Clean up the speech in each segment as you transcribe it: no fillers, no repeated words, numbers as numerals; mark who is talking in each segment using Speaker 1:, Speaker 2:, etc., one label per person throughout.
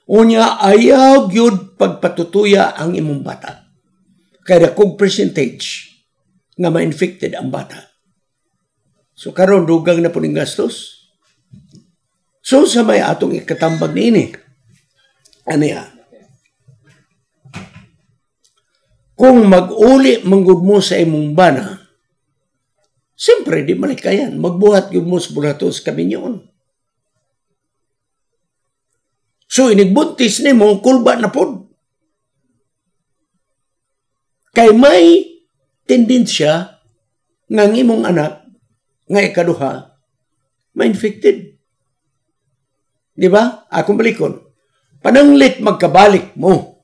Speaker 1: Unya, ayaw gyud pagpatutuya ang imong bata. Kaya kung percentage nga ma-infected ang bata. So karon dugang na po ng gastos. So sa may atong ikatambag niini. Ano ya? Kung mag-uli manggod mo sa imong bana, siyempre di malikayan. Magbuhat gyud mo sa bulatos kaminyon. So inigbuntis ni mo, kulba na po. Kay may tendensya nga imong anak, nga ikaduha, ma-infected. Di ba? Akong balikon. Pananglit magkabalik mo.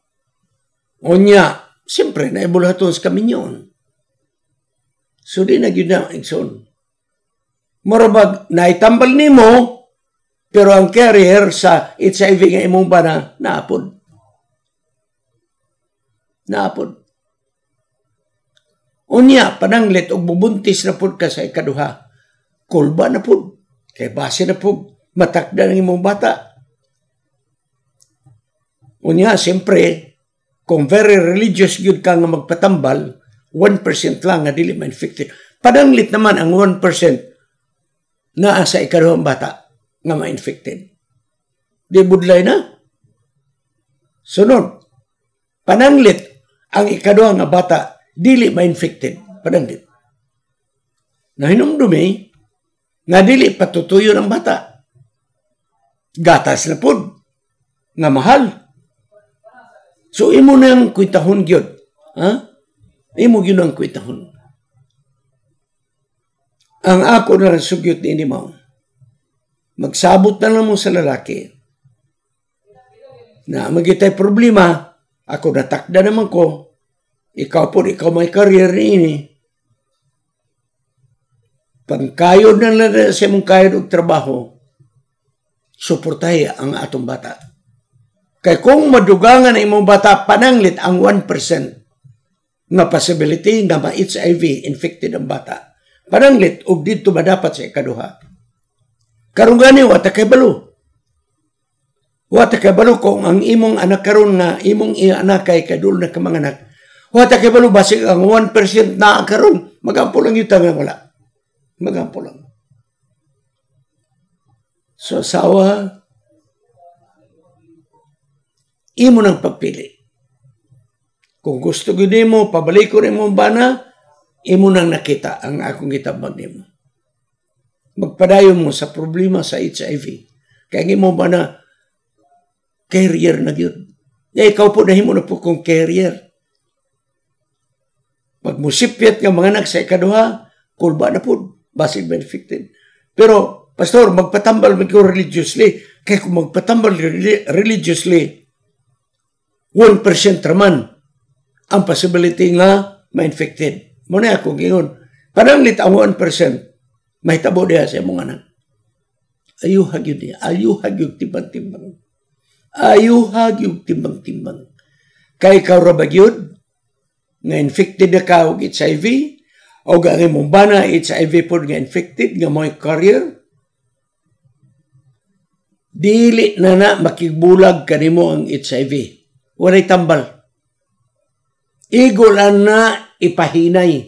Speaker 1: Unya, siyempre, naibulaton sa kaminyon. So di na yun na, Exxon. Marabag, naitambal ni mo, pero ang carrier sa HIV nga imong bana, naapod. Naapod. Unya, pananglit, og bubuntis na pod ka sa ikaduha. Kulba na pod. Kaya base na pod. Matakda ng imong bata. Unya, siyempre, kung very religious yun ka nga magpatambal, 1% lang nga dili ma-infected. Pananglit naman ang 1% na sa ikaduhang bata nga ma-infected. Di budlay na. Sunod, pananglit ang ikaduhang nga bata dili ma-infected. Pananglit. Nahinumdumi nga dili patutuyo ng bata. Gatas na pod nga mahal. So imo nang kwitahon gyud. Ha? Imo gyud ang kwitahon. Ang ako na sugyot ni mo. Magsabot na lang mo sa lalaki. Na magitay problema, ako natakda naman ko. Ikaw po, ikaw may career ini. Pagkayod na lang sa mong kayod og trabaho, suportahe ang atong bata. Kaya kung madugangan ang imong bata, pananglit ang 1% na possibility na ma-HIV infected ang bata. Pananglit, og dito madapat sa ikaduha. Karong gani, wata kay balo. Wata kay balo kung ang imong anak karon na imong anak kay kadul na kamanganak. Wata kay balo, basig ang 1% na karon, magampo lang yung nga wala. Magampo lang. So, asawa, imo nang pagpili. Kung gusto ko mo, pabalik ko rin mo bana, imo nang nakita ang akong gitabag nimo. Magpadayon mo sa problema sa HIV. Kaya mo ba na carrier na yun? Ikaw po nahimo na po kong carrier. Pag musipyat nga mga anak sa ikaduha, kulba na po, basig infected. Pero, Pastor, magpatambal ko religiously. Kaya kung magpatambal religiously, 1% raman ang possibility nga ma-infected. Muna ako ngayon, pananglit ang 1%, mahitabo diya sa mong anak. Ayuhag yun niya. Ayuhag yung timbang-timbang. Ayuhag yung timbang-timbang. Kaya ikaw rabag yun, nga infected na ka og HIV, o ang imong bana HIV po nga infected, nga may carrier, dili na makigbulag kanimo ang HIV. Walay tambal. Igolan na ipahinay.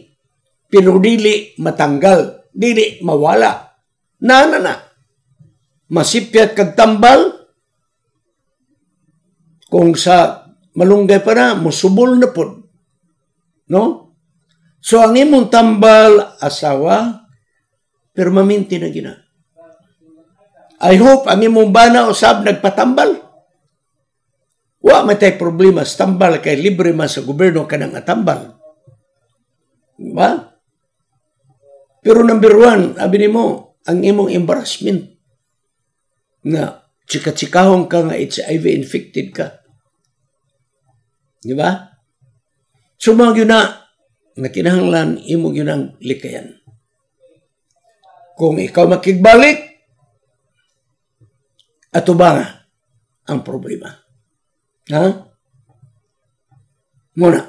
Speaker 1: Pero dili matanggal. Dili mawala. Na. Masipyat kag tambal. Kung sa malunggay pa na, musubol na po. No? So, ang imong tambal, asawa, permanente na gina. I hope ang imong bana usab nagpatambal. Wa matay problema sa tambal kay libre man sa gobyerno kanang atambal. Diba? Pero number 1, abi nimo, ang imong embarrassment nga chika-chikahong ka nga HIV infected ka. Diba? So mga yun na kinahanglan imo yun ang likayan. Kung ikaw makigbalik, ato ba nga ang problema? Ha? Muna,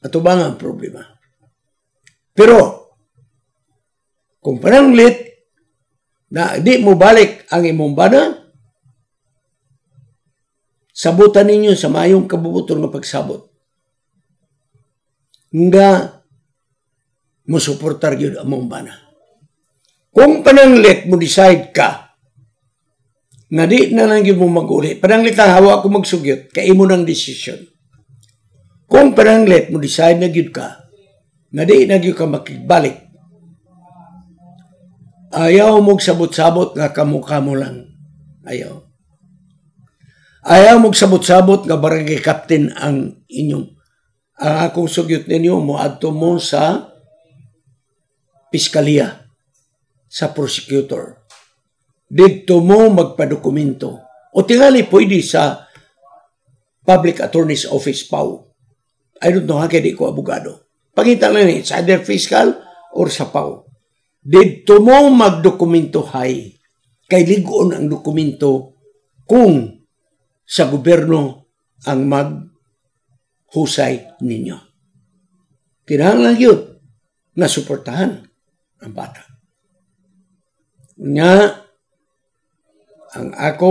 Speaker 1: ato ba nga ang problema? Pero, kung pananglit na di mo balik ang imong bana, Sabutan ninyo sa mayong kabubuton nga pagsabot. Nga musuportar yun among bana. Kung pananglit mo decide ka, nga di na lang yun mo mag-uli, pananglit ang hawa ko magsugyot, kay mo ng desisyon. Kung pananglit mo decide na yun ka, nga di na yun ka makibalik, ayaw mong sabot-sabot nga kamukha mo lang. Ayaw. Ayaw mong sabot-sabot nga barangay captain ang inyong akong sugyot ninyo mo adto mo sa piskalya, sa prosecutor. Dito mo magpadokumento. O tingali pwede sa Public Attorney's Office, PAW. I don't know, kaya di ko abogado. Pangita lang it's either fiscal or sa PAW. Dito mo magdokumento hay. Kay ligon ang dokumento kung sa gobyerno ang maghusay ninyo. Kinahanglan yun na suportahan ang bata. Nga, ang ako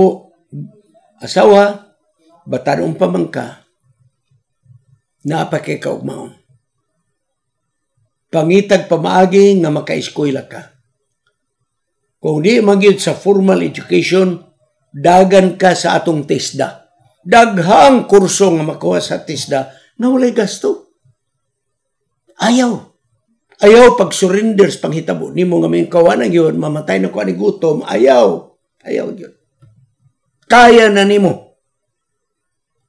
Speaker 1: asawa, batanong pamangka, naapakikaugmaon. Pangitag pamaagi nga maka-eskwela ka. Kung di magyud sa formal education, dagan ka sa atong TESDA. Daghang kurso nga makuha sa TESDA na walay gasto. Ayaw. Ayaw pag-surrender sa panghitabo. Ni mo nga may kawanan yun, mamatay na ko ani gutom. Ayaw. Ayaw yun. Kaya na ni mo.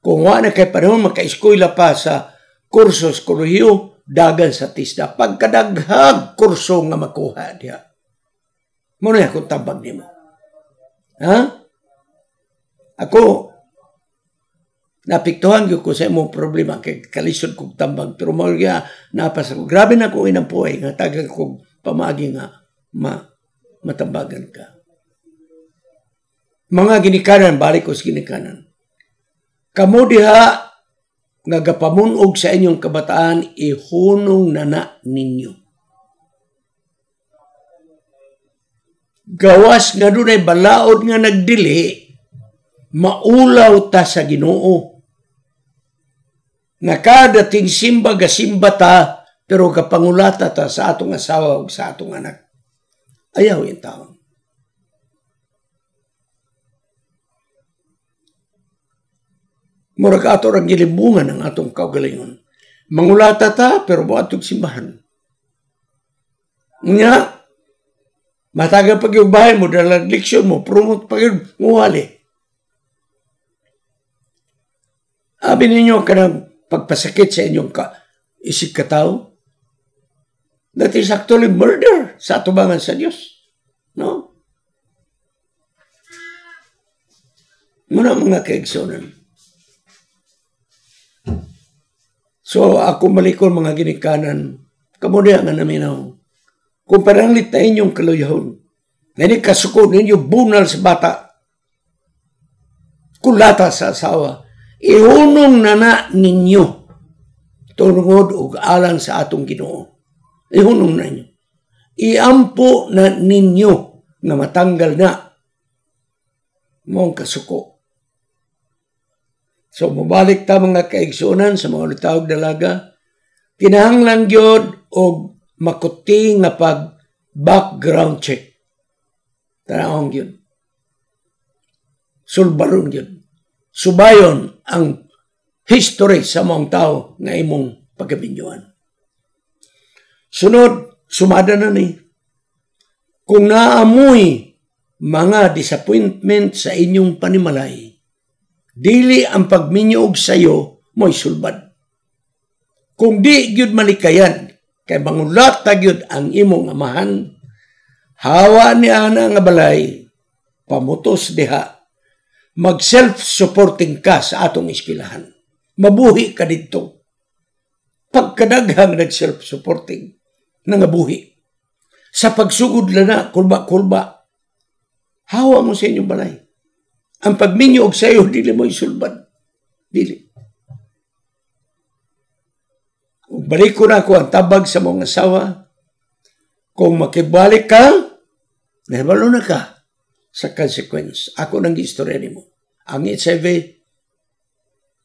Speaker 1: Kung wala na kay panahon, maka-eskwela pa sa kurso sa kolehiyo, dagan sa TESDA. Pagkadaghag kurso nga makuha diya. Muna akong tabag ni mo. Ha? Ako, napiktuhan ko sa imong problema kay kalisod kong tambang. Pero mga napas ako. Grabe na ko inampuay nga tagang kong pamagi nga matambagan ka. Mga ginikanan, balik ko sa ginikanan. Kamu diha nga gapamunog sa inyong kabataan, ihunong nana ninyo. Gawas nga dunay balaod nga nagdili, maulaw ta sa Ginoo. Nakadating simba gasimba ta, pero kapangulata ta sa atong asawa o sa atong anak. Ayaw yung taon. Murag ato ang gilibungan ng atong kaugalingon. Mangulata ta, pero mo atong simbahan. Nga, matagal pag yung bahay mo, dalang leksyon mo, promote pag yung muwali. Abi ninyo ka ng pagpasakit sa inyong isip katao. That is actually murder sa atubangan sa Diyos. No? Muna mga kaigsonan. So, ako malikon mga ginikanan, kamudihan nga namin ako. Kung paranglit na inyong kaluyahon, na kasuko ninyo bunal sa bata, kulata sa asawa, ihunong na ninyo tungod o alang sa atong Ginoo. Ihunong na ninyo. Iampo na ninyo na matanggal na mong kasuko. So, mabalik ta mga kaigsunan sa mga litawag dalaga, kinahanglan gyud og makuti nga pag background check. Tanawang yun. Sulbaron yun. Subayon ang history sa mga tao nga imong pagkabinyuan. Sunod, sumada na ni. Kung naamoy mga disappointment sa inyong panimalay, dili ang pagminyog sayo mo'y sulbad. Kung di gyud malikayan, kay mangulata gyud ang imong amahan, hawa ni ana nga balay, pamutos diha, mag-self-supporting ka sa atong eskwelahan. Mabuhi ka dito. Pagkadaghang nag-self-supporting, nangabuhi. Sa pagsugod na, kulba-kulba, hawa mo sa inyong balay. Ang pagminyo og sayo, dili mo isulbad. Dili. Balik ko na ako ang tabag sa mga asawa. Kung makibalik ka, nahibalo na ka sa consequence. Ako nang istorya ni mo. Ang HIV,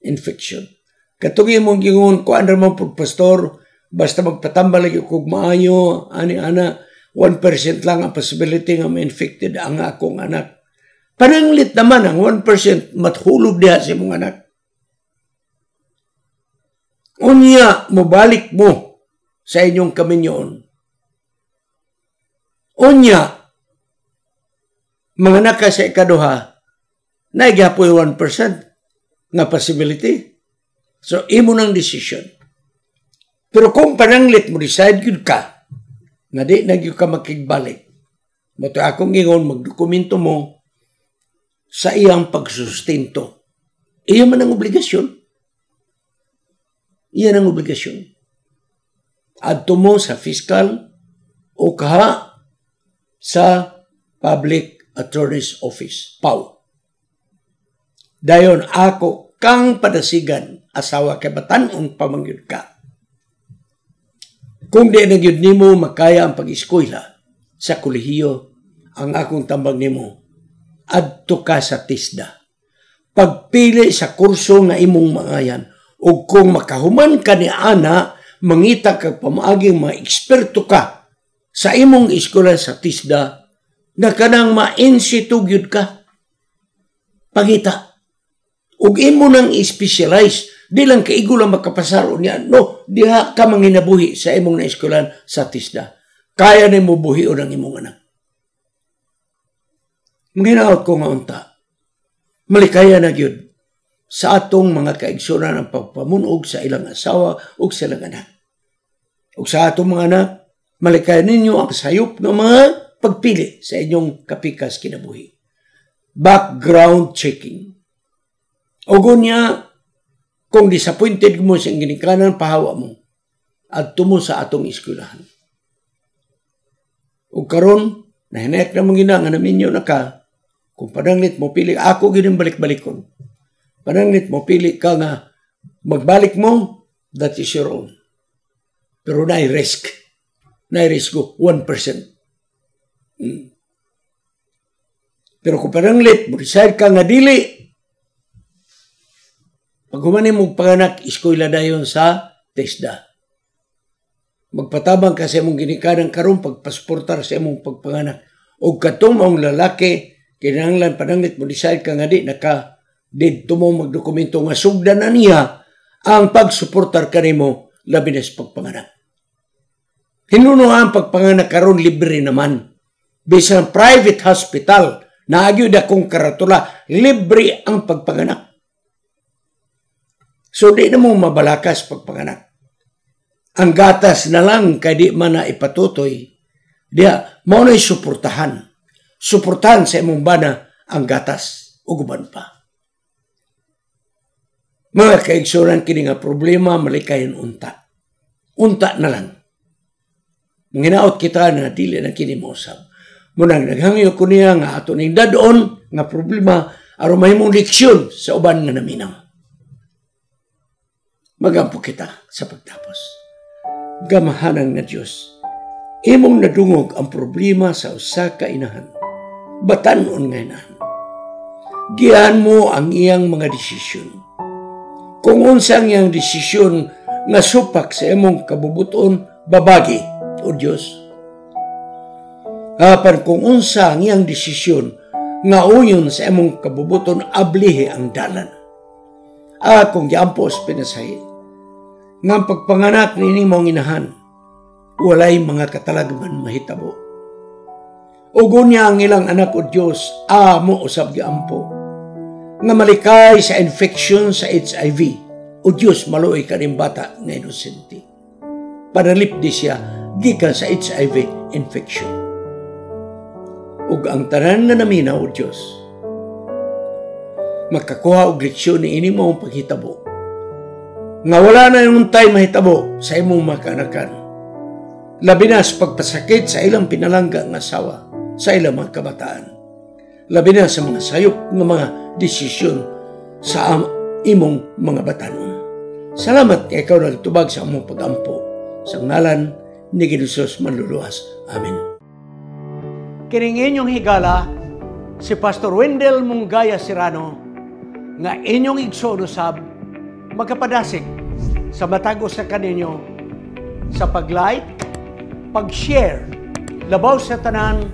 Speaker 1: infection. Katungi mong gingon ko ano man po, pastor, basta magpatambal lagi kog maayo, ani-ana, 1% lang ang possibility nga ma-infected ang akong anak. Pananglit naman ang 1% mathulog diha sa imong anak. Unya, mobalik mo sa inyong kaminyoon. Unya, mga anak ka sa ikaduha, naigapoy 1% nga possibility. So, imo ng decision. Pero kung pananglit mo, decide yun ka, na di nagyo ka makigbalik. Mato akong ingon, magdokumento mo sa iyang pagsustinto. Iyan man ang obligasyon. Iyan ang obligasyon. Adto mo sa fiscal o kaha sa Public Attorney's Office, PAW. Dayon ako kang padasigan, asawa kay batan-on pamangyud ka. Kung di nagyud nimo makaya ang pag-eskwela sa kolehiyo, ang akong tambag nimo, adto ka sa TISDA. Pagpili sa kurso nga imong mangayan, o kung makahuman ka ni ana, mangita ka pamaaging mga eksperto ka sa imong eskwela sa TISDA, na kanang ma-institute ka. Pangita. Ug imo nang i-specialize, di lang kaigo lang makapasaro niya. No, diha ka manginabuhi sa imong na-eskwelan sa TISDA. Kaya na mo buhion ang imong anak. Manginaot ko nga unta. Malikaya na gyud sa atong mga kaigsunan ang pagpamunog sa ilang asawa o sa ilang anak. O sa atong mga anak, malikaya ninyo ang sayop ng mga pagpili sa inyong kapikas kinabuhi. Background checking. O gunya, kung disappointed mo sa ginikanan, pahawa mo at tumo sa atong eskwelahan. O karon, nahinak na mga nga namin yun na ka, kung pananglit mo pili, ako gining balik-balikon. Pananglit mo pili ka nga, magbalik mo, that is your own. Pero na-risk. Na-risk ko, 1%. Pero kung pananglit, mo decide ka nga dili, pag humanin mong panganak, eskwela dayon sa TISDA. Magpatabang ka sa imong ginikanan karon pagpasportar sa imong pagpanganak. O katong mong lalaki, kinahanglan pananglit mo decide ka nga di, naka dito mo magdokumento nga sugdan na niya ang pagsuportar kanimo labi na sa pagpanganak. Hinuno ang pagpanganak karon libre naman. Bisan private hospital, naagyod akong karatula, libre ang pagpanganak. So, di na mo mabalakas pagpanganak. Ang gatas na lang kay di man na ipatutoy, diya, mao na'y suportahan. Suportahan sa imong bana ang gatas o guban pa. Mga kaigsuran kini nga problema, malikayan unta. Unta na lang. Manginaot kita na dili na kini mausab. Munang naghangyo ko niya nga ato ning dadon nga problema aron mahimong leksyon sa uban nga naminaw. Magampo kita sa pagtapos. Gamahanang na Diyos, imong nadungog ang problema sa usa ka inahan. Batan-on nga inahan. Gihan mo ang iyang mga desisyon. Kung unsang iyang desisyon nga supak sa imong kabubuton, babagi, o Diyos. Apan kung unsa ang iyang desisyon nga uyon sa imong kabubuton, ablihe ang dalan. Akong giampos pinasahin. Nga pagpanganak ni mong inahan, walay mga katalagman mahitabo. Ugo niya ang ilang anak o Diyos, amo usab giampo. Nga malikay sa infection sa HIV, o Diyos maluoy ka rin bata nga inosente. Panalip di siya, gikan sa HIV infection. Ug ang tanan nga naminaw o Diyos, makakuha og leksyon ni ini mo ang paghitabo. Nga wala na yung tay mahitabo sa imong makanakan. Labi na sa pagpasakit sa ilang pinalangga ng asawa, sa ilang mga kabataan. Labi na sa mga sayop ng mga desisyon sa imong mga batanon. Salamat kay ikaw nagtubag sa among pag-ampo. Sa ngalan ni Jesus manluluwas. Amen.
Speaker 2: Kining inyong higala, si Pastor Wendell Munggaya Serrano, nga inyong igsoon usab, magkapadasig sa matag usa kaninyo sa pag-like, pag-share, labaw sa tanan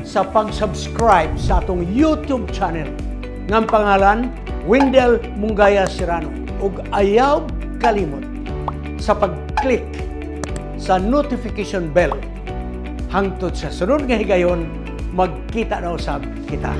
Speaker 2: sa pag-subscribe sa atong YouTube channel ng pangalan Wendell Mungaya Serrano ug ayaw kalimot sa pag-click sa notification bell hangtod sa sunod nga higayon magkita na usab kita.